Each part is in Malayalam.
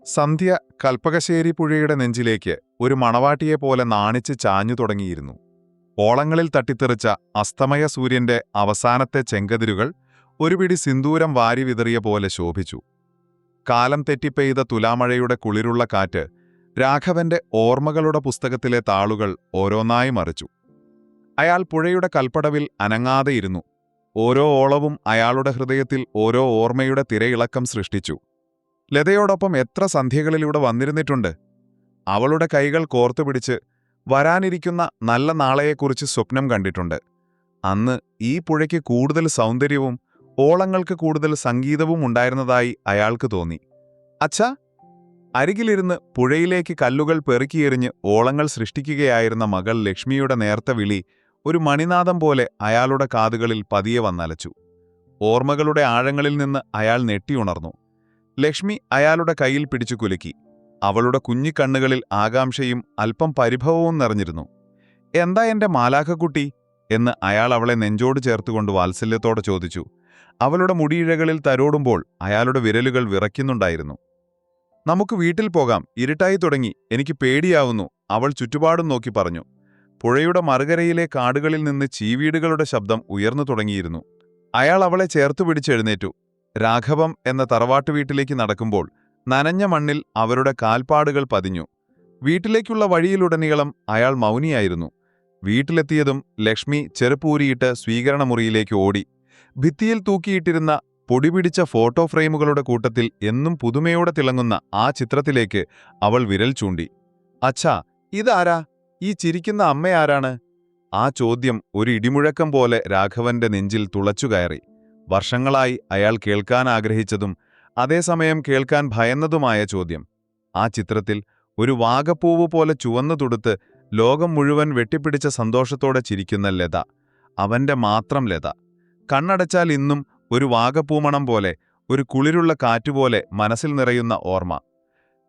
സന്ധ്യ കൽപ്പകശ്ശേരി പുഴയുടെ നെഞ്ചിലേക്ക് ഒരു മണവാട്ടിയെപ്പോലെ നാണിച്ച് ചാഞ്ഞു തുടങ്ങിയിരുന്നു. ഓളങ്ങളിൽ തട്ടിത്തെറിച്ച അസ്തമയ സൂര്യന്റെ അവസാനത്തെ ചെങ്കതിരുകൾ ഒരു പിടി സിന്ദൂരം വാരി വിതറിയ പോലെ ശോഭിച്ചു. കാലം തെറ്റിപ്പെയ്ത തുലാമഴയുടെ കുളിരുള്ള കാറ്റ് രാഘവന്റെ ഓർമ്മകളുടെ പുസ്തകത്തിലെ താളുകൾ ഓരോന്നായി മറിച്ചു. അയാൾ പുഴയുടെ കൽപ്പടവിൽ അനങ്ങാതെയിരുന്നു. ഓരോ ഓളവും അയാളുടെ ഹൃദയത്തിൽ ഓരോ ഓർമ്മയുടെ തിരയിളക്കം സൃഷ്ടിച്ചു. ലതയോടൊപ്പം എത്ര സന്ധ്യകളിലൂടെ വന്നിരുന്നിട്ടുണ്ട്. അവളുടെ കൈകൾ കോർത്തുപിടിച്ച് വരാനിരിക്കുന്ന നല്ല നാളെയെക്കുറിച്ച് സ്വപ്നം കണ്ടിട്ടുണ്ട്. അന്ന് ഈ പുഴയ്ക്ക് കൂടുതൽ സൗന്ദര്യവും ഓളങ്ങൾക്ക് കൂടുതൽ സംഗീതവും ഉണ്ടായിരുന്നതായി അയാൾക്ക് തോന്നി. അച്ഛാ, അരികിലിരുന്ന് പുഴയിലേക്ക് കല്ലുകൾ പെറുക്കിയെറിഞ്ഞ് ഓളങ്ങൾ സൃഷ്ടിക്കുകയായിരുന്ന മകൾ ലക്ഷ്മിയുടെ നേർത്ത വിളി ഒരു മണിനാദം പോലെ അയാളുടെ കാതുകളിൽ പതിയെ വന്നലച്ചു. ഓർമ്മകളുടെ ആഴങ്ങളിൽ നിന്ന് അയാൾ ഞെട്ടിയുണർന്നു. ലക്ഷ്മി അയാളുടെ കയ്യിൽ പിടിച്ചു കുലുക്കി. അവളുടെ കുഞ്ഞിക്കണ്ണുകളിൽ ആകാംക്ഷയും അല്പം പരിഭവവും നിറഞ്ഞിരുന്നു. എന്താ എന്റെ മാലാഖക്കുട്ടി എന്ന് അയാൾ അവളെ നെഞ്ചോട് ചേർത്തുകൊണ്ട് വാത്സല്യത്തോടെ ചോദിച്ചു. അവളുടെ മുടിയിഴകളിൽ തരോടുമ്പോൾ അയാളുടെ വിരലുകൾ വിറയ്ക്കുന്നുണ്ടായിരുന്നു. നമുക്ക് വീട്ടിൽ പോകാം, ഇരുട്ടായി തുടങ്ങി, എനിക്ക് പേടിയാവുന്നു, അവൾ ചുറ്റുപാടും നോക്കി പറഞ്ഞു. പുഴയുടെ മറുകരയിലെ കാടുകളിൽ നിന്ന് ചീവീടുകളുടെ ശബ്ദം ഉയർന്നു തുടങ്ങിയിരുന്നു. അയാൾ അവളെ ചേർത്തു പിടിച്ചെഴുന്നേറ്റു. രാഘവം എന്ന തറവാട്ടു വീട്ടിലേക്ക് നടക്കുമ്പോൾ നനഞ്ഞ മണ്ണിൽ അവരുടെ കാൽപ്പാടുകൾ പതിഞ്ഞു. വീട്ടിലേക്കുള്ള വഴിയിലുടനീളം അയാൾ മൗനിയായിരുന്നു. വീട്ടിലെത്തിയതും ലക്ഷ്മി ചെറുപ്പൂരിയിട്ട് സ്വീകരണമുറിയിലേക്ക് ഓടി. ഭിത്തിയിൽ തൂക്കിയിട്ടിരുന്ന പൊടിപിടിച്ച ഫോട്ടോ ഫ്രെയിമുകളുടെ കൂട്ടത്തിൽ എന്നും പുതുമയോടെ തിളങ്ങുന്ന ആ ചിത്രത്തിലേക്ക് അവൾ വിരൽ ചൂണ്ടി. അച്ഛാ, ഇതാരാ? ഈ ചിരിക്കുന്ന അമ്മയാരാണ്? ആ ചോദ്യം ഒരു ഇടിമുഴക്കം പോലെ രാഘവന്റെ നെഞ്ചിൽ തുളച്ചുകയറി. വർഷങ്ങളായി അയാൾ കേൾക്കാൻ ആഗ്രഹിച്ചതും അതേസമയം കേൾക്കാൻ ഭയന്നതുമായ ചോദ്യം. ആ ചിത്രത്തിൽ ഒരു വാഗപ്പൂവ് പോലെ ചുവന്നു തുടുത്ത് ലോകം മുഴുവൻ വെട്ടിപ്പിടിച്ച സന്തോഷത്തോടെ ചിരിക്കുന്ന ലത, അവന്റെ മാത്രം ലത. കണ്ണടച്ചാൽ ഇന്നും ഒരു വാഗപ്പൂമണം പോലെ, ഒരു കുളിരുള്ള കാറ്റുപോലെ മനസ്സിൽ നിറയുന്ന ഓർമ്മ.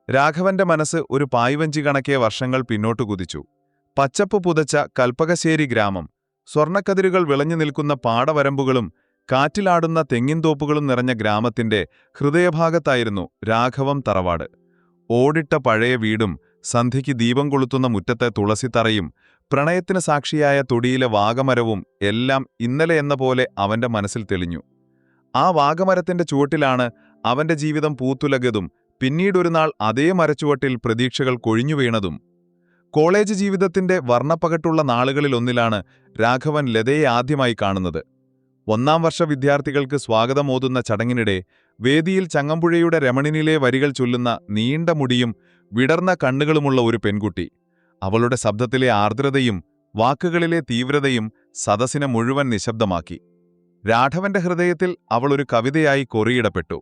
രാഘവന്റെ മനസ്സ് ഒരു പായ്വഞ്ചി കണക്കെ വർഷങ്ങൾ പിന്നോട്ടു കുതിച്ചു. പച്ചപ്പ് പുതച്ച കൽപ്പകശ്ശേരി ഗ്രാമം, സ്വർണ്ണക്കതിരുകൾ വിളഞ്ഞു നിൽക്കുന്ന പാടവരമ്പുകളും കാറ്റിലാടുന്ന തെങ്ങിൻതോപ്പുകളും നിറഞ്ഞ ഗ്രാമത്തിന്റെ ഹൃദയഭാഗത്തായിരുന്നു രാഘവം തറവാട്. ഓടിട്ട പഴയ വീടും സന്ധ്യയ്ക്ക് ദീപം കൊളുത്തുന്ന മുറ്റത്തെ തുളസിത്തറയും പ്രണയത്തിന് സാക്ഷിയായ തൊടിയിലെ വാഗമരവും എല്ലാം ഇന്നലെ എന്ന പോലെ അവന്റെ മനസ്സിൽ തെളിഞ്ഞു. ആ വാഗമരത്തിന്റെ ചുവട്ടിലാണ് അവന്റെ ജീവിതം പൂത്തുലകതും പിന്നീടൊരു നാൾ അതേ മരച്ചുവട്ടിൽ പ്രതീക്ഷകൾ കൊഴിഞ്ഞു വീണതും. കോളേജ് ജീവിതത്തിന്റെ വർണ്ണപ്പകട്ടുള്ള നാളുകളിലൊന്നിലാണ് രാഘവൻ ലതയെ ആദ്യമായി കാണുന്നത്. 1ാം വർഷ വിദ്യാർത്ഥികൾക്ക് സ്വാഗതമോതുന്ന ചടങ്ങിനിടെ വേദിയിൽ ചങ്ങമ്പുഴയുടെ രമണിനിലെ വരികൾ ചൊല്ലുന്ന നീണ്ട മുടിയും വിടർന്ന കണ്ണുകളുമുള്ള ഒരു പെൺകുട്ടി. അവളുടെ ശബ്ദത്തിലെ ആർദ്രതയും വാക്കുകളിലെ തീവ്രതയും സദസ്സിനെ മുഴുവൻ നിശബ്ദമാക്കി. രാഘവന്റെ ഹൃദയത്തിൽ അവൾ ഒരു കവിതയായി കൊറിയിടപ്പെട്ടു.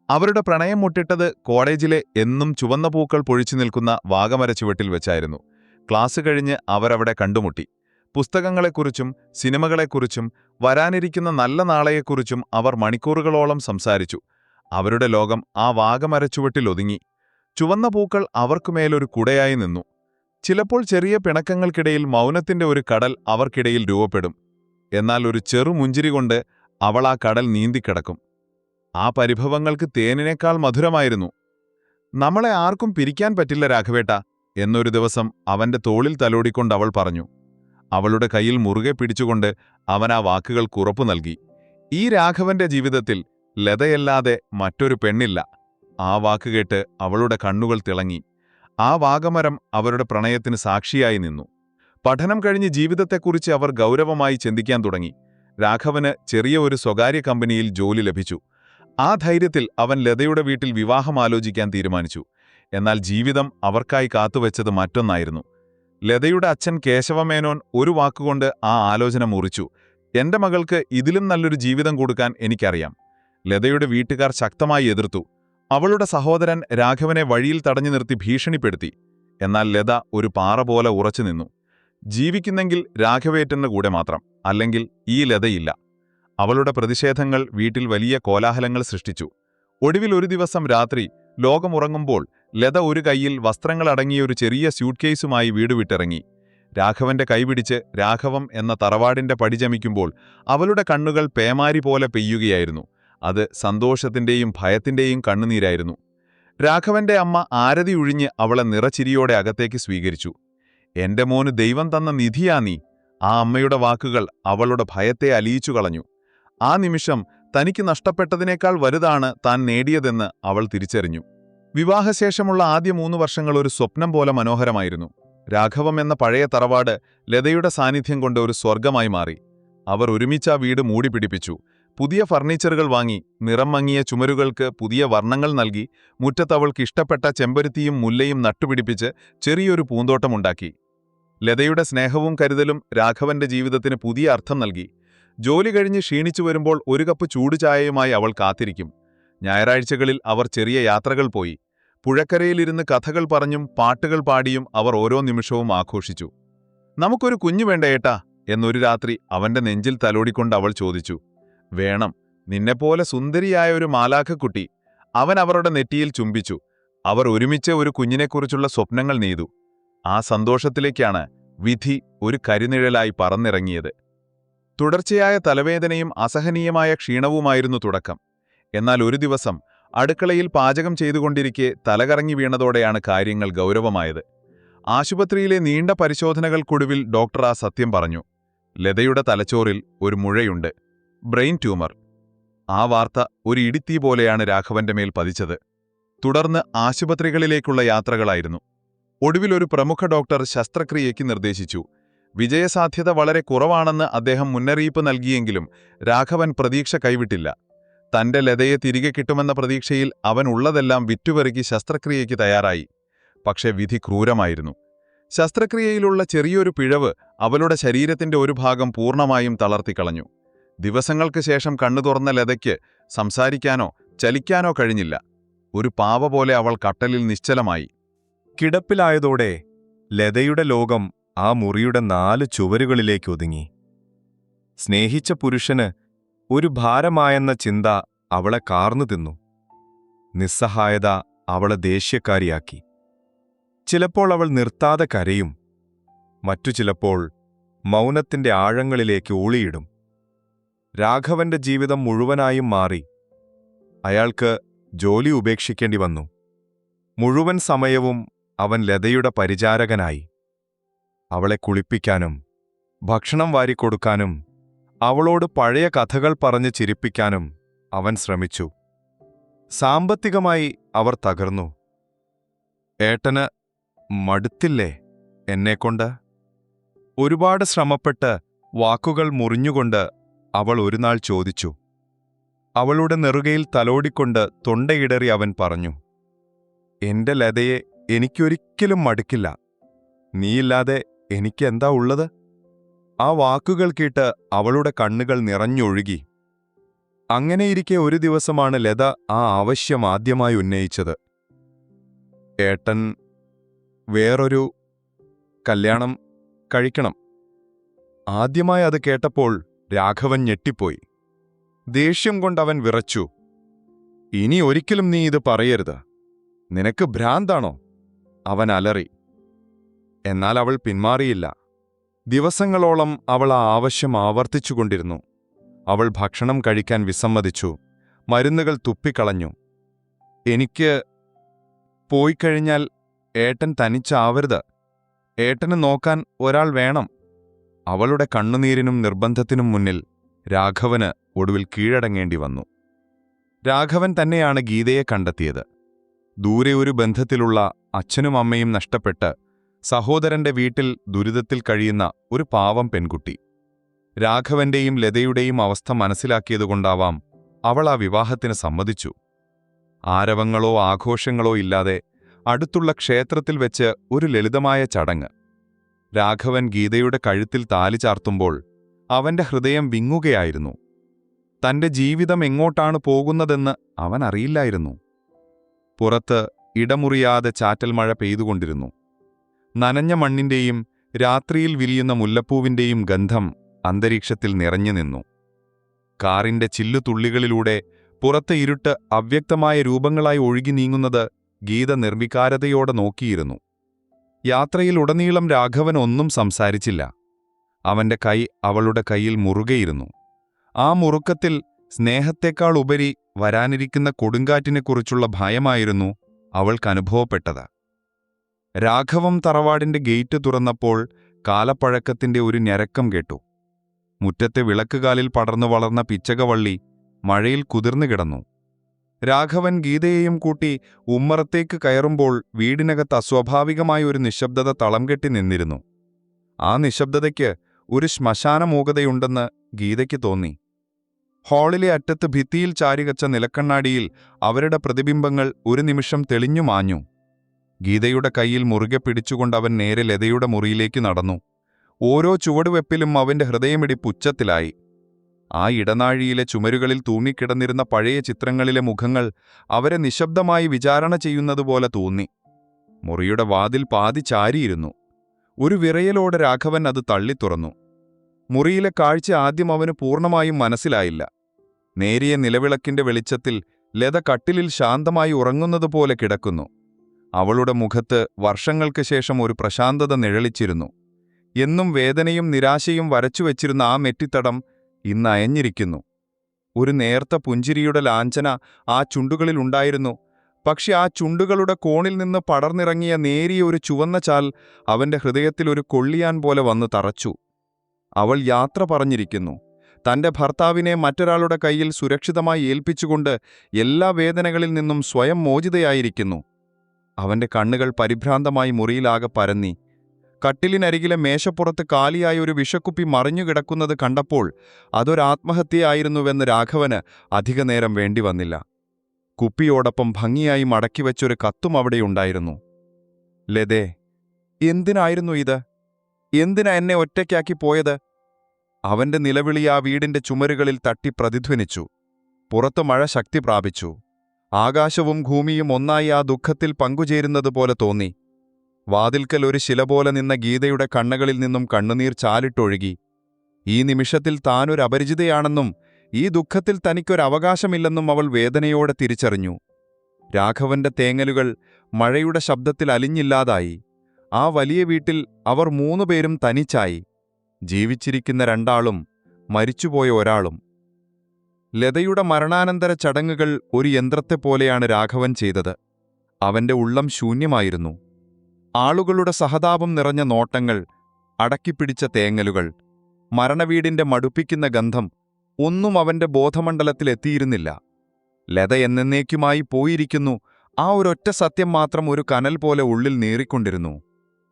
അവരുടെ പ്രണയം മുട്ടിട്ടത് കോളേജിലെ എന്നും ചുവന്ന പൂക്കൾ പൊഴിച്ചു നിൽക്കുന്ന വാഗമരച്ചുവട്ടിൽ വെച്ചായിരുന്നു. ക്ലാസ് കഴിഞ്ഞ് അവരവിടെ കണ്ടുമുട്ടി. പുസ്തകങ്ങളെക്കുറിച്ചും സിനിമകളെക്കുറിച്ചും വരാനിരിക്കുന്ന നല്ല നാളെയെക്കുറിച്ചും അവർ മണിക്കൂറുകളോളം സംസാരിച്ചു. അവരുടെ ലോകം ആ വാഗമരച്ചുവട്ടിൽ ഒതുങ്ങി. ചുവന്ന പൂക്കൾ അവർക്കുമേലൊരു കുടയായി നിന്നു. ചിലപ്പോൾ ചെറിയ പിണക്കങ്ങൾക്കിടയിൽ മൗനത്തിന്റെ ഒരു കടൽ അവർക്കിടയിൽ രൂപപ്പെടും. എന്നാൽ ഒരു ചെറുമുഞ്ചിരി കൊണ്ട് അവൾ ആ കടൽ നീന്തിക്കിടക്കും. ആ പരിഭവങ്ങൾക്ക് തേനിനേക്കാൾ മധുരമായിരുന്നു. നമ്മളെ ആർക്കും പിരിക്കാൻ പറ്റില്ല രാഘവേട്ട എന്നൊരു ദിവസം അവന്റെ തോളിൽ തലോടിക്കൊണ്ട് അവൾ പറഞ്ഞു. അവളുടെ കയ്യിൽ മുറുകെ പിടിച്ചുകൊണ്ട് അവൻ ആ വാക്കുകൾക്ക് ഉറപ്പു നൽകി. ഈ രാഘവന്റെ ജീവിതത്തിൽ ലതയല്ലാതെ മറ്റൊരു പെണ്ണില്ല. ആ വാക്കുകേട്ട് അവളുടെ കണ്ണുകൾ തിളങ്ങി. ആ വാഗമരം അവരുടെ പ്രണയത്തിന് സാക്ഷിയായി നിന്നു. പഠനം കഴിഞ്ഞ് ജീവിതത്തെക്കുറിച്ച് അവർ ഗൗരവമായി ചിന്തിക്കാൻ തുടങ്ങി. രാഘവന് ചെറിയ ഒരു സ്വകാര്യ കമ്പനിയിൽ ജോലി ലഭിച്ചു. ആ ധൈര്യത്തിൽ അവൻ ലതയുടെ വീട്ടിൽ വിവാഹം ആലോചിക്കാൻ തീരുമാനിച്ചു. എന്നാൽ ജീവിതം അവർക്കായി കാത്തുവെച്ചത് മറ്റൊന്നായിരുന്നു. ലതയുടെ അച്ഛൻ കേശവമേനോൻ ഒരു വാക്കുകൊണ്ട് ആ ആലോചന മുറിച്ചു. എന്റെ മകൾക്ക് ഇതിലും നല്ലൊരു ജീവിതം കൊടുക്കാൻ എനിക്കറിയാം. ലതയുടെ വീട്ടുകാർ ശക്തമായി എതിർത്തു. അവളുടെ സഹോദരൻ രാഘവനെ വഴിയിൽ തടഞ്ഞു നിർത്തി ഭീഷണിപ്പെടുത്തി. എന്നാൽ ലത ഒരു പാറ പോലെ ഉറച്ചുനിന്നു. ജീവിക്കുന്നെങ്കിൽ രാഘവേട്ടന്റെ കൂടെ മാത്രം, അല്ലെങ്കിൽ ഈ ലതയില്ല. അവളുടെ പ്രതിഷേധങ്ങൾ വീട്ടിൽ വലിയ കോലാഹലങ്ങൾ സൃഷ്ടിച്ചു. ഒടുവിൽ ഒരു ദിവസം രാത്രി ലോകമുറങ്ങുമ്പോൾ ലത ഒരു കൈയിൽ വസ്ത്രങ്ങളടങ്ങിയ ഒരു ചെറിയ സ്യൂട്ട്കേസുമായി വീട് വിട്ടിറങ്ങി. രാഘവന്റെ കൈപിടിച്ച് രാഘവം എന്ന തറവാടിന്റെ പടിചമിക്കുമ്പോൾ അവളുടെ കണ്ണുകൾ പേമാരി പോലെ പെയ്യുകയായിരുന്നു. അത് സന്തോഷത്തിന്റെയും ഭയത്തിന്റെയും കണ്ണുനീരായിരുന്നു. രാഘവന്റെ അമ്മ ആരതി ഒഴിഞ്ഞ് അവളെ നിറച്ചിരിയോടെ അകത്തേക്ക് സ്വീകരിച്ചു. "എന്റെ മോന് ദൈവം തന്ന നിധിയാ നീ." ആ അമ്മയുടെ വാക്കുകൾ അവളുടെ ഭയത്തെ അലിയിച്ചു കളഞ്ഞു. ആ നിമിഷം തനിക്ക് നഷ്ടപ്പെട്ടതിനേക്കാൾ വലുതാണ് താൻ നേടിയതെന്ന് അവൾ തിരിച്ചറിഞ്ഞു. വിവാഹശേഷമുള്ള ആദ്യ 3 വർഷങ്ങൾ ഒരു സ്വപ്നം പോലെ മനോഹരമായിരുന്നു. രാഘവം എന്ന പഴയ തറവാട് ലതയുടെ സാന്നിധ്യം കൊണ്ട് ഒരു സ്വർഗമായി മാറി. അവർ ഒരുമിച്ച് ആ വീട് മൂടിപ്പിടിപ്പിച്ചു. പുതിയ ഫർണിച്ചറുകൾ വാങ്ങി, നിറം മങ്ങിയ ചുമരുകൾക്ക് പുതിയ വർണ്ണങ്ങൾ നൽകി, മുറ്റത്തവൾക്ക് ഇഷ്ടപ്പെട്ട ചെമ്പരുത്തിയും മുല്ലയും നട്ടുപിടിപ്പിച്ച് ചെറിയൊരു പൂന്തോട്ടമുണ്ടാക്കി. ലതയുടെ സ്നേഹവും കരുതലും രാഘവന്റെ ജീവിതത്തിന് പുതിയ അർത്ഥം നൽകി. ജോലി കഴിഞ്ഞ് ക്ഷീണിച്ചു വരുമ്പോൾ ഒരു കപ്പ് ചൂടുചായയുമായി അവൾ കാത്തിരിക്കും. ഞായറാഴ്ചകളിൽ അവർ ചെറിയ യാത്രകൾ പോയി. പുഴക്കരയിലിരുന്ന് കഥകൾ പറഞ്ഞും പാട്ടുകൾ പാടിയും അവർ ഓരോ നിമിഷവും ആഘോഷിച്ചു. "നമുക്കൊരു കുഞ്ഞു വേണ്ട ഏട്ടാ?" എന്നൊരു രാത്രി അവന്റെ നെഞ്ചിൽ തലോടിക്കൊണ്ട് അവൾ ചോദിച്ചു. "വേണം, നിന്നെപ്പോലെ സുന്ദരിയായ ഒരു മാലാഖക്കുട്ടി." അവൻ അവരുടെ നെറ്റിയിൽ ചുംബിച്ചു. അവർ ഒരുമിച്ച് ഒരു കുഞ്ഞിനെക്കുറിച്ചുള്ള സ്വപ്നങ്ങൾ നെയ്തു. ആ സന്തോഷത്തിലേക്കാണ് വിധി ഒരു കരിനിഴലായി പറന്നിറങ്ങിയത്. തുടർച്ചയായ തലവേദനയും അസഹനീയമായ ക്ഷീണവുമായിരുന്നു തുടക്കം. എന്നാൽ ഒരു ദിവസം അടുക്കളയിൽ പാചകം ചെയ്തുകൊണ്ടിരിക്കെ തലകറങ്ങി വീണതോടെയാണ് കാര്യങ്ങൾ ഗൗരവമായത്. ആശുപത്രിയിലെ നീണ്ട പരിശോധനകൾക്കൊടുവിൽ ഡോക്ടർ ആ സത്യം പറഞ്ഞു. ലതയുടെ തലച്ചോറിൽ ഒരു മുഴയുണ്ട്, ബ്രെയിൻ ട്യൂമർ. ആ വാർത്ത ഒരു ഇടിത്തീ പോലെയാണ് രാഘവന്റെ മേൽ പതിച്ചത്. തുടർന്ന് ആശുപത്രികളിലേക്കുള്ള യാത്രകളായിരുന്നു. ഒടുവിൽ ഒരു പ്രമുഖ ഡോക്ടർ ശസ്ത്രക്രിയയ്ക്ക് നിർദ്ദേശിച്ചു. വിജയസാധ്യത വളരെ കുറവാണെന്ന് അദ്ദേഹം മുന്നറിയിപ്പ് നൽകിയെങ്കിലും രാഘവൻ പ്രതീക്ഷ കൈവിട്ടില്ല. തന്റെ ലതയെ തിരികെ കിട്ടുമെന്ന പ്രതീക്ഷയിൽ അവൻ ഉള്ളതെല്ലാം വിറ്റുപെറുക്കി ശസ്ത്രക്രിയയ്ക്ക് തയ്യാറായി. പക്ഷേ വിധി ക്രൂരമായിരുന്നു. ശസ്ത്രക്രിയയിലുള്ള ചെറിയൊരു പിഴവ് അവളുടെ ശരീരത്തിന്റെ ഒരു ഭാഗം പൂർണ്ണമായും തളർത്തിക്കളഞ്ഞു. ദിവസങ്ങൾക്ക് ശേഷം കണ്ണു തുറന്ന ലതയ്ക്ക് സംസാരിക്കാനോ ചലിക്കാനോ കഴിഞ്ഞില്ല. ഒരു പാവ പോലെ അവൾ കട്ടലിൽ നിശ്ചലമായി. കിടപ്പിലായതോടെ ലതയുടെ ലോകം ആ മുറിയുടെ 4 ചുവരുകളിലേക്ക് ഒതുങ്ങി. സ്നേഹിച്ച പുരുഷന് ഒരു ഭാരമായെന്ന ചിന്ത അവളെ കാർന്നു തിന്നു. നിസ്സഹായത അവളെ ദേഷ്യക്കാരിയാക്കി. ചിലപ്പോൾ അവൾ നിർത്താതെ കരയും, മറ്റു ചിലപ്പോൾ മൗനത്തിന്റെ ആഴങ്ങളിലേക്ക് ഊളിയിടും. രാഘവന്റെ ജീവിതം മുഴുവനായും മാറി. അയാൾക്ക് ജോലി ഉപേക്ഷിക്കേണ്ടി വന്നു. മുഴുവൻ സമയവും അവൻ ലതയുടെ പരിചാരകനായി. അവളെ കുളിപ്പിക്കാനും ഭക്ഷണം വാരിക്കൊടുക്കാനും അവളോട് പഴയ കഥകൾ പറഞ്ഞ് ചിരിപ്പിക്കാനും അവൻ ശ്രമിച്ചു. സാമ്പത്തികമായി അവർ തകർന്നു. ഏട്ടന് മടുത്തില്ലേ എന്നെക്കൊണ്ട്? ഒരുപാട് ശ്രമപ്പെട്ട് വാക്കുകൾ മുറിഞ്ഞുകൊണ്ട് അവൾ ഒരുനാൾ ചോദിച്ചു. അവളുടെ നെറുകയിൽ തലോടിക്കൊണ്ട് തൊണ്ടയിടറി അവൻ പറഞ്ഞു, "എന്റെ ലതയെ എനിക്കൊരിക്കലും മടുക്കില്ല. നീയില്ലാതെ എനിക്കെന്താ ഉള്ളത്?" ആ വാക്കുകൾ കേട്ട് അവളുടെ കണ്ണുകൾ നിറഞ്ഞൊഴുകി. അങ്ങനെയിരിക്കെ ഒരു ദിവസമാണ് ലത ആ ആവശ്യം ആദ്യമായി ഉന്നയിച്ചത്. "ഏട്ടൻ വേറൊരു കല്യാണം കഴിക്കണം." ആദ്യമായി അത് കേട്ടപ്പോൾ രാഘവൻ ഞെട്ടിപ്പോയി. ദേഷ്യം കൊണ്ടവൻ വിറച്ചു. "ഇനി ഒരിക്കലും നീ ഇത് പറയരുത്. നിനക്ക് ഭ്രാന്താണോ?" അവൻ അലറി. എന്നാൽ അവൾ പിന്മാറിയില്ല. ദിവസങ്ങളോളം അവൾ ആ ആവശ്യം ആവർത്തിച്ചുകൊണ്ടിരുന്നു. അവൾ ഭക്ഷണം കഴിക്കാൻ വിസമ്മതിച്ചു, മരുന്നുകൾ തുപ്പിക്കളഞ്ഞു. "എനിക്ക് പോയിക്കഴിഞ്ഞാൽ ഏട്ടൻ തനിച്ചാവരുത്. ഏട്ടന് നോക്കാൻ ഒരാൾ വേണം." അവളുടെ കണ്ണുനീരിനും നിർബന്ധത്തിനും മുന്നിൽ രാഘവന് ഒടുവിൽ കീഴടങ്ങേണ്ടി വന്നു. രാഘവൻ തന്നെയാണ് ഗീതയെ കണ്ടെത്തിയത്. ദൂരെ ഒരു ബന്ധത്തിലുള്ള അച്ഛനും അമ്മയും നഷ്ടപ്പെട്ട് സഹോദരന്റെ വീട്ടിൽ ദുരിതത്തിൽ കഴിയുന്ന ഒരു പാവം പെൺകുട്ടി. രാഘവന്റെയും ലതയുടെയും അവസ്ഥ മനസ്സിലാക്കിയതുകൊണ്ടാവാം അവൾ ആ വിവാഹത്തിന് സമ്മതിച്ചു. ആരവങ്ങളോ ആഘോഷങ്ങളോ ഇല്ലാതെ അടുത്തുള്ള ക്ഷേത്രത്തിൽ വെച്ച് ഒരു ലളിതമായ ചടങ്ങ്. രാഘവൻ ഗീതയുടെ കഴുത്തിൽ താലി ചാർത്തുമ്പോൾ അവന്റെ ഹൃദയം വിങ്ങുകയായിരുന്നു. തന്റെ ജീവിതം എങ്ങോട്ടാണ് പോകുന്നതെന്ന് അവൻ അറിയില്ലായിരുന്നു. പുറത്ത് ഇടമുറിയാതെ ചാറ്റൽ മഴ പെയ്തുകൊണ്ടിരുന്നു. നനഞ്ഞ മണ്ണിന്റെയും രാത്രിയിൽ വിരിയുന്ന മുല്ലപ്പൂവിന്റെയും ഗന്ധം അന്തരീക്ഷത്തിൽ നിറഞ്ഞു നിന്നു. കാറിന്റെ ചില്ലുതുള്ളികളിലൂടെ പുറത്തെ ഇരുട്ട് അവ്യക്തമായ രൂപങ്ങളായി ഒഴുകി നീങ്ങുന്നത് ഗീത നിർവികാരതയോടെ നോക്കിയിരുന്നു. യാത്രയിലുടനീളം രാഘവൻ ഒന്നും സംസാരിച്ചില്ല. അവന്റെ കൈ അവളുടെ കൈയിൽ മുറുകെയിരുന്നു. ആ മുറുക്കത്തിൽ സ്നേഹത്തെക്കാൾ ഉപരി വരാനിരിക്കുന്ന കൊടുങ്കാറ്റിനെക്കുറിച്ചുള്ള ഭയമായിരുന്നു അവൾക്കനുഭവപ്പെട്ടത്. രാഘവം തറവാടിന്റെ ഗേറ്റ് തുറന്നപ്പോൾ കാലപ്പഴക്കത്തിന്റെ ഒരു ഞരക്കം കേട്ടു. മുറ്റത്തെ വിളക്കുകാലിൽ പടർന്നു വളർന്ന പിച്ചകവള്ളി മഴയിൽ കുതിർന്നു കിടന്നു. രാഘവൻ ഗീതയെയും കൂട്ടി ഉമ്മറത്തേക്ക് കയറുമ്പോൾ വീടിനകത്ത് അസ്വാഭാവികമായ ഒരു നിശബ്ദത തളം കെട്ടി നിന്നിരുന്നു. ആ നിശബ്ദതയ്ക്ക് ഒരു ശ്മശാനമൂകതയുണ്ടെന്ന് ഗീതയ്ക്ക് തോന്നി. ഹാളിലെ അറ്റത്ത് ഭിത്തിയിൽ ചാരികച്ച നിലക്കണ്ണാടിയിൽ അവരുടെ പ്രതിബിംബങ്ങൾ ഒരു നിമിഷം തെളിഞ്ഞു മാഞ്ഞു. ഗീതയുടെ കൈയിൽ മുറുകെ പിടിച്ചുകൊണ്ട് അവൻ നേരെ ലതയുടെ മുറിയിലേക്ക് നടന്നു. ഓരോ ചുവടുവെപ്പിലും അവന്റെ ഹൃദയമിടിപ്പ് ഉച്ചത്തിലായി. ആ ഇടനാഴിയിലെ ചുമരുകളിൽ തൂങ്ങിക്കിടന്നിരുന്ന പഴയ ചിത്രങ്ങളിലെ മുഖങ്ങൾ അവരെ നിശബ്ദമായി വിചാരണ ചെയ്യുന്നതുപോലെ തോന്നി. മുറിയുടെ വാതിൽ പാതി ചാരിയിരുന്നു. ഒരു വിറയലോടെ രാഘവൻ അത് തള്ളിത്തുറന്നു. മുറിയിലെ കാഴ്ച ആദ്യം അവന് പൂർണ്ണമായും മനസ്സിലായില്ല. നേരിയ നിലവിളക്കിന്റെ വെളിച്ചത്തിൽ ലത കട്ടിലിൽ ശാന്തമായി ഉറങ്ങുന്നതുപോലെ കിടക്കുന്നു. അവളുടെ മുഖത്ത് വർഷങ്ങൾക്ക് ശേഷം ഒരു പ്രശാന്തത നിഴലിച്ചിരുന്നു. എന്നും വേദനയും നിരാശയും വരച്ചുവെച്ചിരുന്ന ആ മെറ്റിത്തടം ഇന്ന് അയഞ്ഞിരിക്കുന്നു. ഒരു നേർത്ത പുഞ്ചിരിയുടെ ലാഞ്ചന ആ ചുണ്ടുകളിലുണ്ടായിരുന്നു. പക്ഷെ ആ ചുണ്ടുകളുടെ കോണിൽ നിന്ന് പടർന്നിറങ്ങിയ നേരിയ ഒരു ചുവന്ന ചാൽ അവന്റെ ഹൃദയത്തിൽ ഒരു കൊള്ളിയാൻ പോലെ വന്നു തറച്ചു. അവൾ യാത്ര പറഞ്ഞിരിക്കുന്നു. തന്റെ ഭർത്താവിനെ മറ്റൊരാളുടെ കയ്യിൽ സുരക്ഷിതമായി ഏൽപ്പിച്ചുകൊണ്ട് എല്ലാ വേദനകളിൽ നിന്നും സ്വയം മോചിതയായിരിക്കുന്നു. അവന്റെ കണ്ണുകൾ പരിഭ്രാന്തമായി മുറിയിലാകെ പരന്നി. കട്ടിലിനരികിലെ മേശപ്പുറത്ത് കാലിയായ ഒരു വിഷക്കുപ്പി മറിഞ്ഞുകിടക്കുന്നത് കണ്ടപ്പോൾ അതൊരാത്മഹത്യയായിരുന്നുവെന്ന് രാഘവന് അധികനേരം വേണ്ടിവന്നില്ല. കുപ്പിയോടൊപ്പം ഭംഗിയായി മടക്കിവെച്ചൊരു കത്തും അവിടെയുണ്ടായിരുന്നു. ലതേ, എന്തിനായിരുന്നു ഇത്? എന്തിനാ എന്നെ ഒറ്റയ്ക്കാക്കി പോയത്? അവന്റെ നിലവിളി ആ വീടിന്റെ ചുമരുകളിൽ തട്ടി പ്രതിധ്വനിച്ചു. പുറത്തു മഴ ശക്തി പ്രാപിച്ചു. ആകാശവും ഭൂമിയും ഒന്നായി ആ ദുഃഖത്തിൽ പങ്കുചേരുന്നതുപോലെ തോന്നി. വാതിൽക്കൽ ഒരു ശില പോലെ നിന്ന ഗീതയുടെ കണ്ണുകളിൽ നിന്നും കണ്ണുനീർ ചാലിട്ടൊഴുകി. ഈ നിമിഷത്തിൽ താനൊരു അപരിചിതയാണെന്നും ഈ ദുഃഖത്തിൽ തനിക്കൊരവകാശമില്ലെന്നും അവൾ വേദനയോടെ തിരിച്ചറിഞ്ഞു. രാഘവന്റെ തേങ്ങലുകൾ മഴയുടെ ശബ്ദത്തിൽ അലിഞ്ഞില്ലാതായി. ആ വലിയ വീട്ടിൽ അവർ 3 പേരും തനിച്ചായി. ജീവിച്ചിരിക്കുന്ന 2 ആളും മരിച്ചുപോയ ഒരാളും. ലതയുടെ മരണാനന്തര ചടങ്ങുകൾ ഒരു യന്ത്രത്തെപ്പോലെയാണ് രാഘവൻ ചെയ്തത്. അവന്റെ ഉള്ളം ശൂന്യമായിരുന്നു. ആളുകളുടെ സഹതാപം നിറഞ്ഞ നോട്ടങ്ങൾ, അടക്കിപ്പിടിച്ച തേങ്ങലുകൾ, മരണവീടിന്റെ മടുപ്പിക്കുന്ന ഗന്ധം ഒന്നും അവന്റെ ബോധമണ്ഡലത്തിലെത്തിയിരുന്നില്ല. ലത എന്നേക്കുമായി പോയിരിക്കുന്നു. ആ ഒരൊറ്റ സത്യം മാത്രം ഒരു കനൽ പോലെ ഉള്ളിൽ നീറിക്കൊണ്ടിരുന്നു.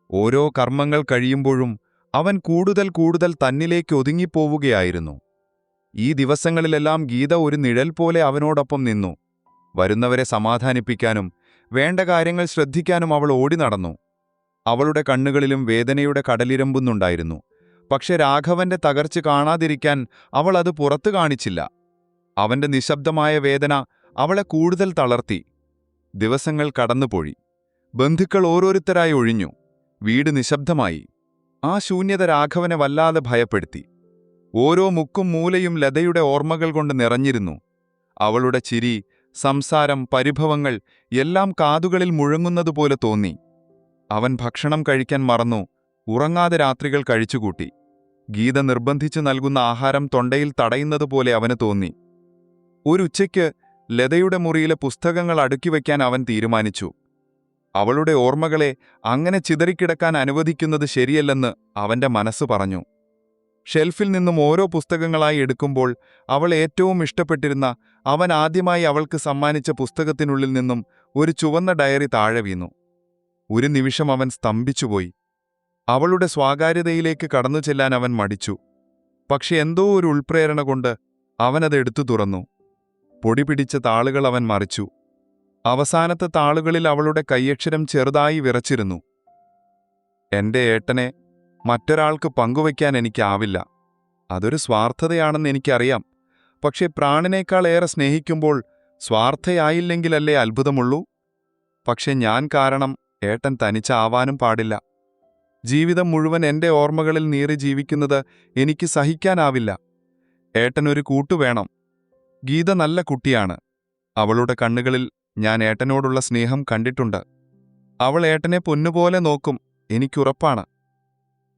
ഓരോ കർമ്മങ്ങൾ കഴിയുമ്പോഴും അവൻ കൂടുതൽ തന്നിലേക്ക് ഒതുങ്ങിപ്പോവുകയായിരുന്നു. ഈ ദിവസങ്ങളിലെല്ലാം ഗീത ഒരു നിഴൽ പോലെ അവനോടൊപ്പം നിന്നു. വരുന്നവരെ സമാധാനിപ്പിക്കാനും വേണ്ട കാര്യങ്ങൾ ശ്രദ്ധിക്കാനും അവൾ ഓടി നടന്നു. അവളുടെ കണ്ണുകളിലും വേദനയുടെ കടലിരമ്പുന്നുണ്ടായിരുന്നു. പക്ഷെ രാഘവന്റെ തകർച്ച കാണാതിരിക്കാൻ അവൾ അത് പുറത്തു കാണിച്ചില്ല. അവന്റെ നിശബ്ദമായ വേദന അവളെ കൂടുതൽ തളർത്തി. ദിവസങ്ങൾ കടന്നുപോയി. ബന്ധുക്കൾ ഓരോരുത്തരായി ഒഴിഞ്ഞു. വീട് നിശബ്ദമായി. ആ ശൂന്യത രാഘവനെ വല്ലാതെ ഭയപ്പെടുത്തി. ഓരോ മുക്കും മൂലയും ലതയുടെ ഓർമ്മകൾ കൊണ്ട് നിറഞ്ഞിരുന്നു. അവളുടെ ചിരി, സംസാരം, പരിഭവങ്ങൾ എല്ലാം കാതുകളിൽ മുഴങ്ങുന്നതുപോലെ തോന്നി. അവൻ ഭക്ഷണം കഴിക്കാൻ മറന്നു. ഉറങ്ങാതെ രാത്രികൾ കഴിച്ചുകൂട്ടി. ഗീത നിർബന്ധിച്ചു നൽകുന്ന ആഹാരം തൊണ്ടയിൽ തടയുന്നതുപോലെ അവന് തോന്നി. ഒരുച്ചയ്ക്ക് ലതയുടെ മുറിയിലെ പുസ്തകങ്ങൾ അടുക്കിവെക്കാൻ അവൻ തീരുമാനിച്ചു. അവളുടെ ഓർമ്മകളെ അങ്ങനെ ചിതറിക്കിടക്കാൻ അനുവദിക്കുന്നത് ശരിയല്ലെന്ന് അവന്റെ മനസ്സ് പറഞ്ഞു. ഷെൽഫിൽ നിന്നും ഓരോ പുസ്തകങ്ങളായി എടുക്കുമ്പോൾ അവൾ ഏറ്റവും ഇഷ്ടപ്പെട്ടിരുന്ന, അവൻ ആദ്യമായി അവൾക്ക് സമ്മാനിച്ച പുസ്തകത്തിനുള്ളിൽ നിന്നും ഒരു ചുവന്ന ഡയറി താഴെ വീണു. ഒരു നിമിഷം അവൻ സ്തംഭിച്ചുപോയി. അവളുടെ സ്വകാര്യതയിലേക്ക് കടന്നു ചെല്ലാൻ അവൻ മടിച്ചു. പക്ഷെ എന്തോ ഒരു ഉൾപ്രേരണ കൊണ്ട് അവനതെടുത്തു തുറന്നു. പൊടിപിടിച്ച താളുകൾ അവൻ മറിച്ചു. അവസാനത്തെ താളുകളിൽ അവളുടെ കൈയക്ഷരം ചെറുതായി വിറച്ചിരുന്നു. എന്റെ ഏട്ടനെ മറ്റൊരാൾക്ക് പങ്കുവയ്ക്കാൻ എനിക്കാവില്ല. അതൊരു സ്വാർത്ഥതയാണെന്ന് എനിക്കറിയാം. പക്ഷെ പ്രാണനേക്കാൾ ഏറെ സ്നേഹിക്കുമ്പോൾ സ്വാർത്ഥയായില്ലെങ്കിലല്ലേ അത്ഭുതമുള്ളൂ. പക്ഷെ ഞാൻ കാരണം ഏട്ടൻ തനിച്ചാവാനും പാടില്ല. ജീവിതം മുഴുവൻ എന്റെ ഓർമ്മകളിൽ നീറി ജീവിക്കുന്നത് എനിക്ക് സഹിക്കാനാവില്ല. ഏട്ടനൊരു കൂട്ടുവേണം. ഗീത നല്ല കുട്ടിയാണ്. അവളുടെ കണ്ണുകളിൽ ഞാൻ ഏട്ടനോടുള്ള സ്നേഹം കണ്ടിട്ടുണ്ട്. അവൾ ഏട്ടനെ പൊന്നുപോലെ നോക്കും, എനിക്കുറപ്പാണ്.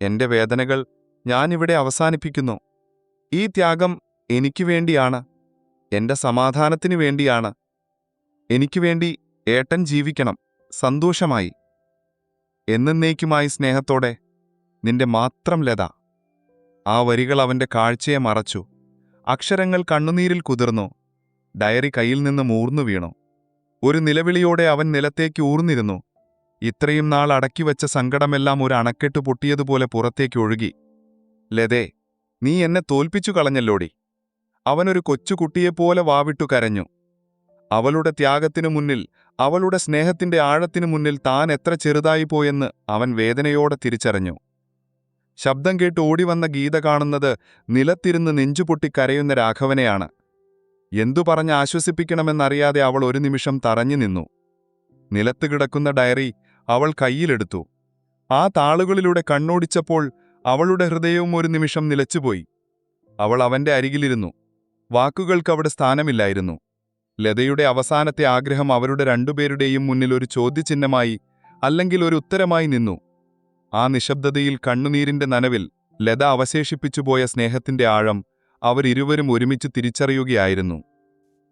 എന്റെ വേദനകൾ ഞാനിവിടെ അവസാനിപ്പിക്കുന്നു. ഈ ത്യാഗം എനിക്ക് വേണ്ടിയാണ്. എന്റെ സമാധാനത്തിനു വേണ്ടിയാണ്. എനിക്ക് വേണ്ടി ഏട്ടൻ ജീവിക്കണം, സന്തോഷമായി, എന്നേക്കുമായി സ്നേഹത്തോടെ, നിന്റെ മാത്രം ലത. ആ വരികൾ അവന്റെ കാഴ്ചയെ മറച്ചു. അക്ഷരങ്ങൾ കണ്ണുനീരിൽ കുതിർന്നു. ഡയറി കയ്യിൽ നിന്ന് മൂർന്നു വീണു. ഒരു നിലവിളിയോടെ അവൻ നിലത്തേക്ക് ഊർന്നിരുന്നു. ഇത്രയും നാൾ അടക്കിവെച്ച സങ്കടമെല്ലാം ഒരു അണക്കെട്ട് പൊട്ടിയതുപോലെ പുറത്തേക്ക് ഒഴുകി. ലതേ, നീ എന്നെ തോൽപ്പിച്ചു കളഞ്ഞല്ലോടി. അവനൊരു കൊച്ചുകുട്ടിയെപ്പോലെ വാവിട്ടു കരഞ്ഞു. അവളുടെ ത്യാഗത്തിനു മുന്നിൽ, അവളുടെ സ്നേഹത്തിന്റെ ആഴത്തിനു മുന്നിൽ താൻ എത്ര ചെറുതായിപ്പോയെന്ന് അവൻ വേദനയോടെ തിരിച്ചറിഞ്ഞു. ശബ്ദം കേട്ട് ഓടിവന്ന ഗീത കാണുന്നത് നിലത്തിരുന്ന് നെഞ്ചുപൊട്ടി കരയുന്ന രാഘവനെയാണ്. എന്തു പറഞ്ഞ് ആശ്വസിപ്പിക്കണമെന്നറിയാതെ അവൾ ഒരു നിമിഷം തറഞ്ഞു നിന്നു. നിലത്ത് കിടക്കുന്ന ഡയറി അവൾ കയ്യിലെടുത്തു. ആ താളുകളിലൂടെ കണ്ണോടിച്ചപ്പോൾ അവളുടെ ഹൃദയവും ഒരു നിമിഷം നിലച്ചുപോയി. അവൾ അവന്റെ അരികിലിരുന്നു. വാക്കുകൾക്കവിടെ സ്ഥാനമില്ലായിരുന്നു. ലതയുടെ അവസാനത്തെ ആഗ്രഹം അവരുടെ രണ്ടുപേരുടെയും മുന്നിൽ ഒരു ചോദ്യചിഹ്നമായി, അല്ലെങ്കിൽ ഒരു ഉത്തരമായി നിന്നു. ആ നിശബ്ദതയിൽ, കണ്ണുനീരിന്റെ നനവിൽ, ലത അവശേഷിപ്പിച്ചുപോയ സ്നേഹത്തിന്റെ ആഴം അവരിരുവരും ഒരുമിച്ച് തിരിച്ചറിയുകയായിരുന്നു.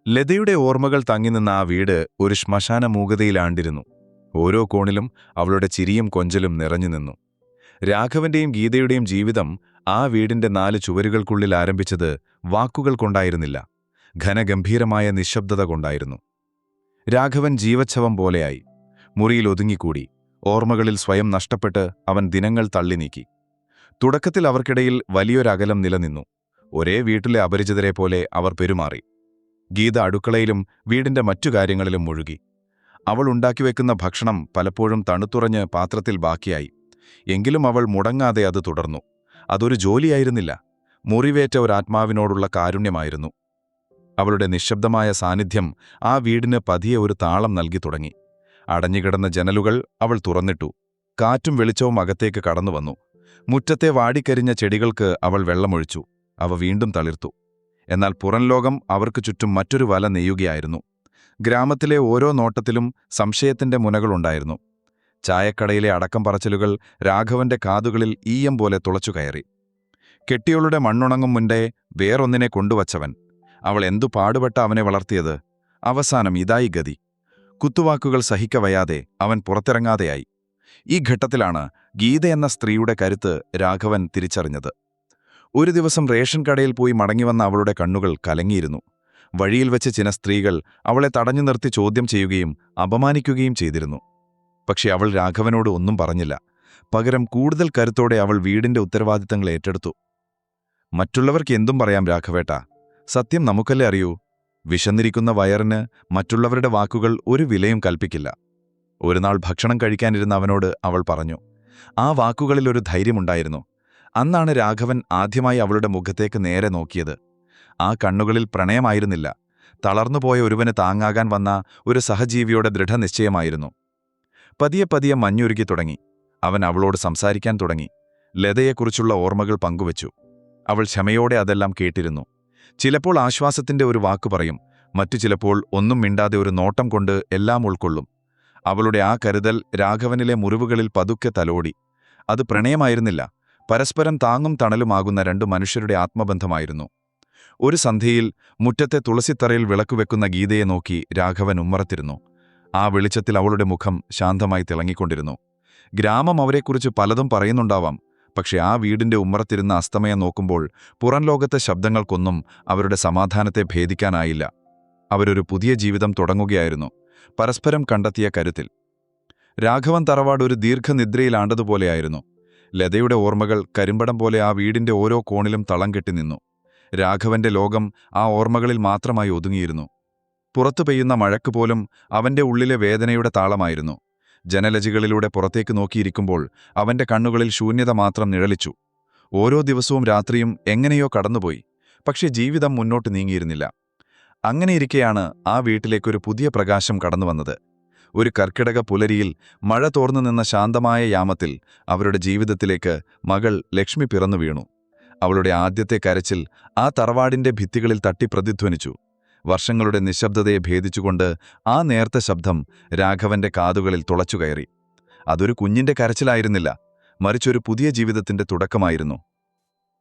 ലതയുടെ ഓർമ്മകൾ തങ്ങിനിന്ന ആ വീട് ഒരു ശ്മശാന മൂകതയിലാണ്ടിരുന്നു. ഓരോ കോണിലും അവളുടെ ചിരിയും കൊഞ്ചലും നിറഞ്ഞുനിന്നു. രാഘവന്റെയും ഗീതയുടെയും ജീവിതം ആ വീടിന്റെ 4 ചുവരുകൾക്കുള്ളിൽ ആരംഭിച്ചത് വാക്കുകൾ കൊണ്ടായിരുന്നില്ല, ഘനഗംഭീരമായ നിശബ്ദത കൊണ്ടായിരുന്നു. രാഘവൻ ജീവച്ഛവം പോലെയായി. മുറിയിൽ ഒതുങ്ങിക്കൂടി. ഓർമ്മകളിൽ സ്വയം നഷ്ടപ്പെട്ട് അവൻ ദിനങ്ങൾ തള്ളി നീക്കി. തുടക്കത്തിൽ അവർക്കിടയിൽ വലിയൊരകലം നിലനിന്നു. ഒരേ വീട്ടിലെ അപരിചിതരെ പോലെ അവർ പെരുമാറി. ഗീത അടുക്കളയിലും വീടിന്റെ മറ്റു കാര്യങ്ങളിലും മുഴുകി. അവൾ ഉണ്ടാക്കിവെക്കുന്ന ഭക്ഷണം പലപ്പോഴും തണുത്തുറഞ്ഞ് പാത്രത്തിൽ ബാക്കിയായി. എങ്കിലും അവൾ മുടങ്ങാതെ അത് തുടർന്നു. അതൊരു ജോലിയായിരുന്നില്ല, മുറിവേറ്റ ഒരാത്മാവിനോടുള്ള കാരുണ്യമായിരുന്നു. അവളുടെ നിശബ്ദമായ സാന്നിധ്യം ആ വീടിന് പതിയെ ഒരു താളം നൽകി തുടങ്ങി. അടഞ്ഞുകിടന്ന ജനലുകൾ അവൾ തുറന്നിട്ടു. കാറ്റും വെളിച്ചവും അകത്തേക്ക് കടന്നുവന്നു. മുറ്റത്തെ വാടിക്കരിഞ്ഞ ചെടികൾക്ക് അവൾ വെള്ളമൊഴിച്ചു. അവ വീണ്ടും തളിർത്തു. എന്നാൽ പുറംലോകം അവർക്ക് ചുറ്റും മറ്റൊരു വല നെയ്യുകയായിരുന്നു. ഗ്രാമത്തിലെ ഓരോ നോട്ടത്തിലും സംശയത്തിന്റെ മുനകളുണ്ടായിരുന്നു. ചായക്കടയിലെ അടക്കം പറച്ചിലുകൾ രാഘവന്റെ കാതുകളിൽ ഈയം പോലെ തുളച്ചുകയറി. കെട്ടിയോളുടെ മണ്ണുണങ്ങും മുൻപേ വേറൊന്നിനെ കൊണ്ടുവച്ചവൻ. അവൾ എന്തു പാടുപെട്ട അവനെ വളർത്തിയത്. അവസാനം ഇതായി ഗതി. കുത്തുവാക്കുകൾ സഹിക്കവയ്യാതെ അവൻ പുറത്തിറങ്ങാതെയായി. ഈ ഘട്ടത്തിലാണ് ഗീത എന്ന സ്ത്രീയുടെ കരുത്ത് രാഘവൻ തിരിച്ചറിഞ്ഞത്. ഒരു ദിവസം റേഷൻ കടയിൽ പോയി മടങ്ങിവന്ന അവളുടെ കണ്ണുകൾ കലങ്ങിയിരുന്നു. വഴിയിൽ വെച്ച് ചില സ്ത്രീകൾ അവളെ തടഞ്ഞു നിർത്തി ചോദ്യം ചെയ്യുകയും അപമാനിക്കുകയും ചെയ്തിരുന്നു. പക്ഷെ അവൾ രാഘവനോട് ഒന്നും പറഞ്ഞില്ല. പകരം കൂടുതൽ കരുത്തോടെ അവൾ വീടിന്റെ ഉത്തരവാദിത്തങ്ങൾ ഏറ്റെടുത്തു. മറ്റുള്ളവർക്ക് എന്തും പറയാം രാഘവേട്ട, സത്യം നമുക്കല്ലേ അറിയൂ. വിശന്നിരിക്കുന്ന വയറിന് മറ്റുള്ളവരുടെ വാക്കുകൾ ഒരു വിലയും കൽപ്പിക്കില്ല. ഒരുനാൾ ഭക്ഷണം കഴിക്കാനിരുന്ന അവനോട് അവൾ പറഞ്ഞു. ആ വാക്കുകളിലൊരു ധൈര്യമുണ്ടായിരുന്നു. അന്നാണ് രാഘവൻ ആദ്യമായി അവളുടെ മുഖത്തേക്ക് നേരെ നോക്കിയത്. ആ കണ്ണുകളിൽ പ്രണയമായിരുന്നില്ല, തളർന്നുപോയ ഒരുവന് താങ്ങാകാൻ വന്ന ഒരു സഹജീവിയുടെ ദൃഢനിശ്ചയമായിരുന്നു. പതിയെ പതിയെ മഞ്ഞുരുകി തുടങ്ങി. അവൻ അവളോട് സംസാരിക്കാൻ തുടങ്ങി. ലതയെക്കുറിച്ചുള്ള ഓർമ്മകൾ പങ്കുവച്ചു. അവൾ ക്ഷമയോടെ അതെല്ലാം കേട്ടിരുന്നു. ചിലപ്പോൾ ആശ്വാസത്തിന്റെ ഒരു വാക്കു പറയും, മറ്റു ചിലപ്പോൾ ഒന്നും മിണ്ടാതെ ഒരു നോട്ടം കൊണ്ട് എല്ലാം ഉൾക്കൊള്ളും. അവളുടെ ആ കരുതൽ രാഘവനിലെ മുറിവുകളിൽ പതുക്കെ തലോടി. അത് പ്രണയമായിരുന്നില്ല, പരസ്പരം താങ്ങും തണലുമാകുന്ന 2 മനുഷ്യരുടെ ആത്മബന്ധമായിരുന്നു. ഒരു സന്ധ്യയിൽ മുറ്റത്തെ തുളസിത്തറയിൽ വിളക്കുവെക്കുന്ന ഗീതയെ നോക്കി രാഘവൻ ഉമ്മറത്തിരുന്നു. ആ വെളിച്ചത്തിൽ അവളുടെ മുഖം ശാന്തമായി തിളങ്ങിക്കൊണ്ടിരുന്നു. ഗ്രാമം അവരെക്കുറിച്ച് പലതും പറയുന്നുണ്ടാവാം, പക്ഷെ ആ വീടിന്റെ ഉമ്മറത്തിരുന്ന അസ്തമയം നോക്കുമ്പോൾ പുറം ലോകത്തെ ശബ്ദങ്ങൾക്കൊന്നും അവരുടെ സമാധാനത്തെ ഭേദിക്കാനായില്ല. അവരൊരു പുതിയ ജീവിതം തുടങ്ങുകയായിരുന്നു, പരസ്പരം കണ്ടെത്തിയ കരുത്തിൽ. രാഘവൻ തറവാട് ഒരു ദീർഘനിദ്രയിലാണ്ടതുപോലെയായിരുന്നു. ലതയുടെ ഓർമ്മകൾ കരിമ്പടം പോലെ ആ വീടിന്റെ ഓരോ കോണിലും തളം കെട്ടി നിന്നു. രാഘവന്റെ ലോകം ആ ഓർമ്മകളിൽ മാത്രമായി ഒതുങ്ങിയിരുന്നു. പുറത്തു പെയ്യുന്ന മഴയ്ക്ക് പോലും അവന്റെ ഉള്ളിലെ വേദനയുടെ താളമായിരുന്നു. ജനലജികളിലൂടെ പുറത്തേക്ക് നോക്കിയിരിക്കുമ്പോൾ അവന്റെ കണ്ണുകളിൽ ശൂന്യത മാത്രം നിഴലിച്ചു. ഓരോ ദിവസവും രാത്രിയും എങ്ങനെയോ കടന്നുപോയി, പക്ഷേ ജീവിതം മുന്നോട്ട് നീങ്ങിയിരുന്നില്ല. അങ്ങനെയിരിക്കെയാണ് ആ വീട്ടിലേക്കൊരു പുതിയ പ്രകാശം കടന്നുവന്നത്. ഒരു കർക്കിടക പുലരിയിൽ മഴ തോർന്നു നിന്ന ശാന്തമായ യാമത്തിൽ അവരുടെ ജീവിതത്തിലേക്ക് മകൾ ലക്ഷ്മി പിറന്നു വീണു. അവളുടെ ആദ്യത്തെ കരച്ചിൽ ആ തറവാടിന്റെ ഭിത്തികളിൽ തട്ടി പ്രതിധ്വനിച്ചു. വർഷങ്ങളുടെ നിശബ്ദതയെ ഭേദിച്ചുകൊണ്ട് ആ നേർത്ത ശബ്ദം രാഘവന്റെ കാതുകളിൽ തുളച്ചുകയറി. അതൊരു കുഞ്ഞിന്റെ കരച്ചിലായിരുന്നില്ല, മറിച്ചൊരു പുതിയ ജീവിതത്തിന്റെ തുടക്കമായിരുന്നു.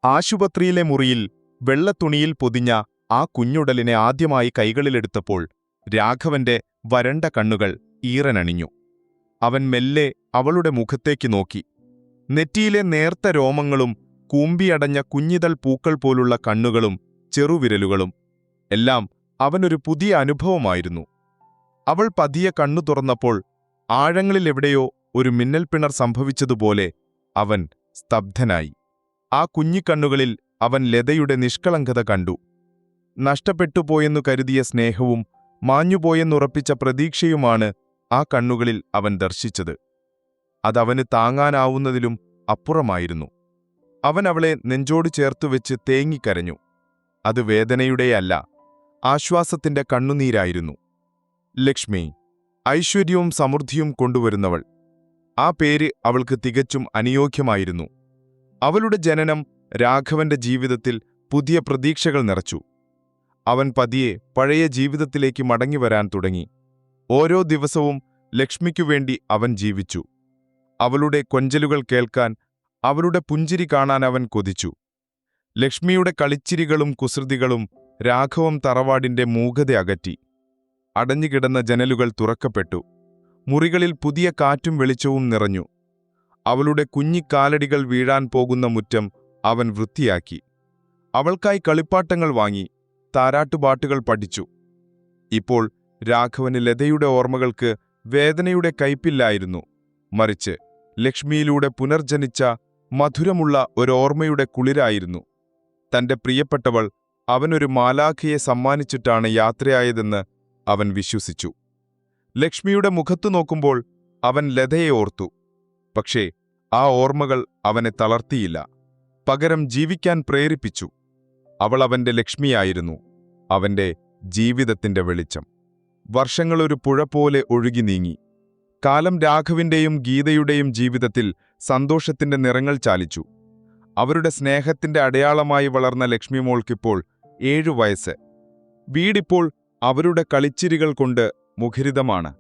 ആശുപത്രിയിലെ മുറിയിൽ വെള്ളത്തുണിയിൽ പൊതിഞ്ഞ ആ കുഞ്ഞുടലിനെ ആദ്യമായി കൈകളിലെടുത്തപ്പോൾ രാഘവന്റെ വരണ്ട കണ്ണുകൾ ഈറനണിഞ്ഞു. അവൻ മെല്ലെ അവളുടെ മുഖത്തേക്ക് നോക്കി. നെറ്റിയിലെ നേർത്ത രോമങ്ങളും കൂമ്പിയടഞ്ഞ കുഞ്ഞിതൾ പൂക്കൾ പോലുള്ള കണ്ണുകളും ചെറുവിരലുകളും എല്ലാം അവനൊരു പുതിയ അനുഭവമായിരുന്നു. അവൾ പതിയെ കണ്ണു തുറന്നപ്പോൾ ആഴങ്ങളിലെവിടെയോ ഒരു മിന്നൽപ്പിണർ സംഭവിച്ചതുപോലെ അവൻ സ്തബ്ധനായി. ആ കുഞ്ഞിക്കണ്ണുകളിൽ അവൻ ലതയുടെ നിഷ്കളങ്കത കണ്ടു. നഷ്ടപ്പെട്ടുപോയെന്നു കരുതിയ സ്നേഹവും മാഞ്ഞുപോയെന്നുറപ്പിച്ച പ്രതീക്ഷയുമാണ് ആ കണ്ണുകളിൽ അവൻ ദർശിച്ചത്. അതവന് താങ്ങാനാവുന്നതിലും അപ്പുറമായിരുന്നു. അവൻ അവളെ നെഞ്ചോട് ചേർത്തുവെച്ച് തേങ്ങിക്കരഞ്ഞു. അത് വേദനയുടെയല്ല, ആശ്വാസത്തിന്റെ കണ്ണുനീരായിരുന്നു. ലക്ഷ്മി, ഐശ്വര്യവും സമൃദ്ധിയും കൊണ്ടുവരുന്നവൾ. ആ പേര് അവൾക്ക് തികച്ചും അനുയോഗ്യമായിരുന്നു. അവളുടെ ജനനം രാഘവന്റെ ജീവിതത്തിൽ പുതിയ പ്രതീക്ഷകൾ നിറച്ചു. അവൻ പതിയെ പഴയ ജീവിതത്തിലേക്ക് മടങ്ങിവരാൻ തുടങ്ങി. ഓരോ ദിവസവും ലക്ഷ്മിക്കുവേണ്ടി അവൻ ജീവിച്ചു. അവളുടെ കൊഞ്ചലുകൾ കേൾക്കാൻ, അവളുടെ പുഞ്ചിരി കാണാൻ അവൻ കൊതിച്ചു. ലക്ഷ്മിയുടെ കളിച്ചിരികളും കുസൃതികളും രാഘവം തറവാടിന്റെ മൂകത അകറ്റി. അടഞ്ഞുകിടന്ന ജനലുകൾ തുറക്കപ്പെട്ടു. മുറികളിൽ പുതിയ കാറ്റും വെളിച്ചവും നിറഞ്ഞു. അവളുടെ കുഞ്ഞിക്കാലടികൾ വീഴാൻ പോകുന്ന മുറ്റം അവൻ വൃത്തിയാക്കി. അവൾക്കായി കളിപ്പാട്ടങ്ങൾ വാങ്ങി, താരാട്ടുപാട്ടുകൾ പഠിച്ചു. ഇപ്പോൾ രാഘവന് ലതയുടെ ഓർമ്മകൾക്ക് വേദനയുടെ കയ്പില്ലായിരുന്നു. മറിച്ച് ലക്ഷ്മിയിലൂടെ പുനർജനിച്ച മധുരമുള്ള ഒരോർമ്മയുടെ കുളിരായിരുന്നു. തന്റെ പ്രിയപ്പെട്ടവൾ അവനൊരു മാലാഖയെ സമ്മാനിച്ചിട്ടാണ് യാത്രയായതെന്ന് അവൻ വിശ്വസിച്ചു. ലക്ഷ്മിയുടെ മുഖത്തു നോക്കുമ്പോൾ അവൻ ലതയെ ഓർത്തു. പക്ഷേ ആ ഓർമ്മകൾ അവനെ തളർത്തിയില്ല, പകരം ജീവിക്കാൻ പ്രേരിപ്പിച്ചു. അവൾ അവന്റെ ലക്ഷ്മിയായിരുന്നു, അവന്റെ ജീവിതത്തിന്റെ വെളിച്ചം. വർഷങ്ങളൊരു പുഴ പോലെ ഒഴുകി നീങ്ങി. കാലം രാഘവിന്റെയും ഗീതയുടെയും ജീവിതത്തിൽ സന്തോഷത്തിന്റെ നിറങ്ങൾ ചാലിച്ചു. അവരുടെ സ്നേഹത്തിന്റെ അടയാളമായി വളർന്ന ലക്ഷ്മിമോൾക്കിപ്പോൾ 7 വയസ്സ്. വീടിപ്പോൾ അവരുടെ കളിച്ചിരികൾ കൊണ്ട് മുഖരിതമാണ്.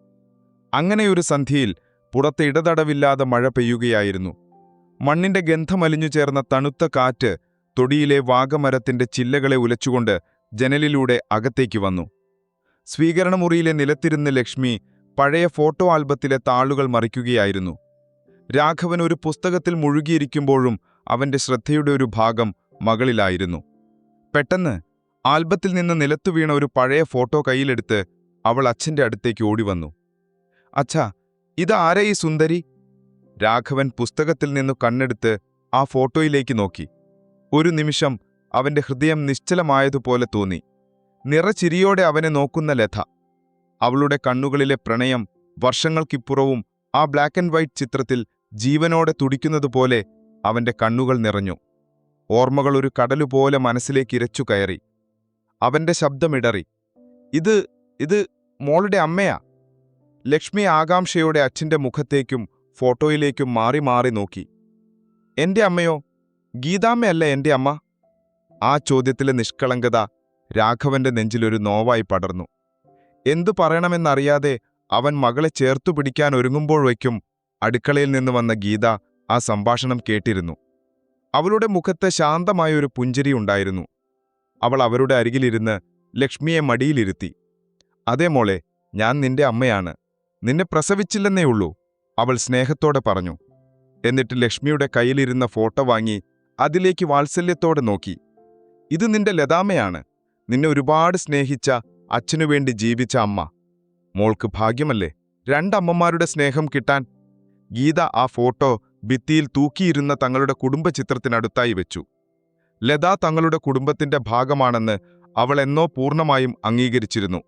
അങ്ങനെയൊരു സന്ധ്യയിൽ പുറത്ത് ഇടതടവില്ലാതെ മഴ പെയ്യുകയായിരുന്നു. മണ്ണിന്റെ ഗന്ധമലിഞ്ഞു ചേർന്ന തണുത്ത കാറ്റ് തൊടിയിലെ വാഗമരത്തിന്റെ ചില്ലകളെ ഉലച്ചുകൊണ്ട് ജനലിലൂടെ അകത്തേക്ക് വന്നു. സ്വീകരണമുറിയിലെ നിലത്തിരുന്ന് ലക്ഷ്മി പഴയ ഫോട്ടോ ആൽബത്തിലെ താളുകൾ മറിക്കുകയായിരുന്നു. രാഘവൻ ഒരു പുസ്തകത്തിൽ മുഴുകിയിരിക്കുമ്പോഴും അവന്റെ ശ്രദ്ധയുടെ ഒരു ഭാഗം മകളിലായിരുന്നു. പെട്ടെന്ന് ആൽബത്തിൽ നിന്ന് നിലത്തു വീണ ഒരു പഴയ ഫോട്ടോ കയ്യിലെടുത്ത് അവൾ അച്ഛന്റെ അടുത്തേക്ക് ഓടിവന്നു. അച്ഛാ, ഇതാരാ ഈ സുന്ദരി? രാഘവൻ പുസ്തകത്തിൽ നിന്നു കണ്ണെടുത്ത് ആ ഫോട്ടോയിലേക്ക് നോക്കി. ഒരു നിമിഷം അവന്റെ ഹൃദയം നിശ്ചലമായതുപോലെ തോന്നി. നിറച്ചിരിയോടെ അവനെ നോക്കുന്ന ലത. അവളുടെ കണ്ണുകളിലെ പ്രണയം വർഷങ്ങൾക്കിപ്പുറവും ആ ബ്ലാക്ക് ആൻഡ് വൈറ്റ് ചിത്രത്തിൽ ജീവനോടെ തുടിക്കുന്നതുപോലെ അവന്റെ കണ്ണുകൾ നിറഞ്ഞു. ഓർമ്മകൾ ഒരു കടലുപോലെ മനസ്സിലേക്ക് ഇരച്ചു കയറി. അവന്റെ ശബ്ദമിടറി. ഇത് മോളുടെ അമ്മയാ? ലക്ഷ്മി ആകാംക്ഷയോടെ അച്ഛന്റെ മുഖത്തേക്കും ഫോട്ടോയിലേക്കും മാറി മാറി നോക്കി. എന്റെ അമ്മയോ? ഗീതാമ്മയല്ല എന്റെ അമ്മ? ആ ചോദ്യത്തിലെ നിഷ്കളങ്കത രാഘവന്റെ നെഞ്ചിലൊരു നോവായി പടർന്നു. എന്തു പറയണമെന്നറിയാതെ അവൻ മകളെ ചേർത്തുപിടിക്കാൻ ഒരുങ്ങുമ്പോഴേക്കും അടുക്കളയിൽ നിന്ന് വന്ന ഗീത ആ സംഭാഷണം കേട്ടിരുന്നു. അവളുടെ മുഖത്ത് ശാന്തമായൊരു പുഞ്ചിരിയുണ്ടായിരുന്നു. അവൾ അവരുടെ അരികിലിരുന്ന് ലക്ഷ്മിയെ മടിയിലിരുത്തി. അതേ മോളെ, ഞാൻ നിന്റെ അമ്മയാണ്. നിന്നെ പ്രസവിച്ചില്ലെന്നേ ഉള്ളൂ, അവൾ സ്നേഹത്തോടെ പറഞ്ഞു. എന്നിട്ട് ലക്ഷ്മിയുടെ കയ്യിലിരുന്ന ഫോട്ടോ വാങ്ങി അതിലേക്ക് വാത്സല്യത്തോടെ നോക്കി. ഇത് നിന്റെ ലതാമ്മയാണ്, നിന്നെ ഒരുപാട് സ്നേഹിച്ച, അച്ഛനുവേണ്ടി ജീവിച്ച അമ്മ. മോൾക്ക് ഭാഗ്യമല്ലേ 2 അമ്മമാരുടെ സ്നേഹം കിട്ടാൻ. ഗീത ആ ഫോട്ടോ ഭിത്തിയിൽ തൂക്കിയിരുന്ന തങ്ങളുടെ കുടുംബചിത്രത്തിനടുത്തായി വെച്ചു. ലത തങ്ങളുടെ കുടുംബത്തിന്റെ ഭാഗമാണെന്ന് അവൾ എന്നോ പൂർണ്ണമായും അംഗീകരിച്ചിരുന്നു.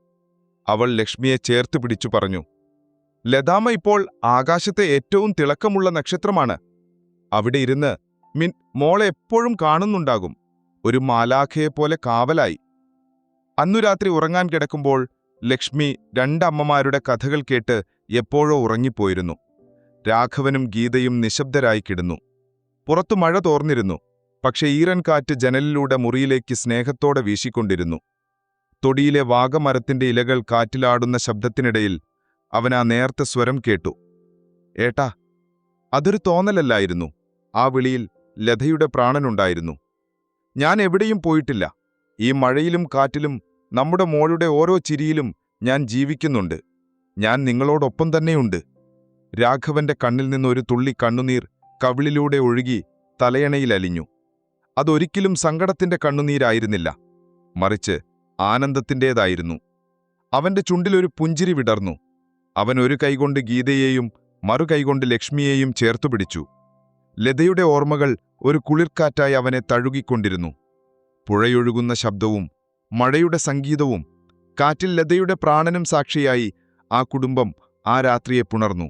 അവൾ ലക്ഷ്മിയെ ചേർത്ത് പിടിച്ചു പറഞ്ഞു, ലതാമ്മ ഇപ്പോൾ ആകാശത്തെ ഏറ്റവും തിളക്കമുള്ള നക്ഷത്രമാണ്. അവിടെ ഇരുന്ന് മോളെ എപ്പോഴും കാണുന്നുണ്ടാകും, ഒരു മാലാഖയെപ്പോലെ കാവലായി. അന്നു രാത്രി ഉറങ്ങാൻ കിടക്കുമ്പോൾ ലക്ഷ്മി 2 അമ്മമാരുടെ കഥകൾ കേട്ട് എപ്പോഴോ ഉറങ്ങിപ്പോയിരുന്നു. രാഘവനും ഗീതയും നിശബ്ദരായി കിടന്നു. പുറത്തു മഴ തോർന്നിരുന്നു, പക്ഷെ ഈറൻ കാറ്റ് ജനലിലൂടെ മുറിയിലേക്ക് സ്നേഹത്തോടെ വീശിക്കൊണ്ടിരുന്നു. തൊടിയിലെ വാഗമരത്തിന്റെ ഇലകൾ കാറ്റിലാടുന്ന ശബ്ദത്തിനിടയിൽ അവൻ ആ നേർത്ത സ്വരം കേട്ടു. ഏട്ടാ. അതൊരു തോന്നലല്ലായിരുന്നു. ആ വിളിയിൽ ലതയുടെ പ്രാണനുണ്ടായിരുന്നു. ഞാൻ എവിടെയും പോയിട്ടില്ല. ഈ മഴയിലും കാറ്റിലും നമ്മുടെ മോളുടെ ഓരോ ചിരിയിലും ഞാൻ ജീവിക്കുന്നുണ്ട്. ഞാൻ നിങ്ങളോടൊപ്പം തന്നെയുണ്ട്. രാഘവന്റെ കണ്ണിൽ നിന്നൊരു തുള്ളി കണ്ണുനീർ കവിളിലൂടെ ഒഴുകി തലയണയിലലിഞ്ഞു. അതൊരിക്കലും സങ്കടത്തിന്റെ കണ്ണുനീരായിരുന്നില്ല, മറിച്ച് ആനന്ദത്തിൻ്റേതായിരുന്നു. അവന്റെ ചുണ്ടിലൊരു പുഞ്ചിരി വിടർന്നു. അവൻ ഒരു കൈകൊണ്ട് ഗീതയെയും മറുകൈകൊണ്ട് ലക്ഷ്മിയെയും ചേർത്തുപിടിച്ചു. ലതയുടെ ഓർമ്മകൾ ഒരു കുളിർക്കാറ്റായി അവനെ തഴുകിക്കൊണ്ടിരുന്നു. പുഴയൊഴുകുന്ന ശബ്ദവും മഴയുടെ സംഗീതവും കാറ്റിൽ ലതയുടെ പ്രാണനും സാക്ഷിയായി ആ കുടുംബം ആ രാത്രിയെ പുണർന്നു.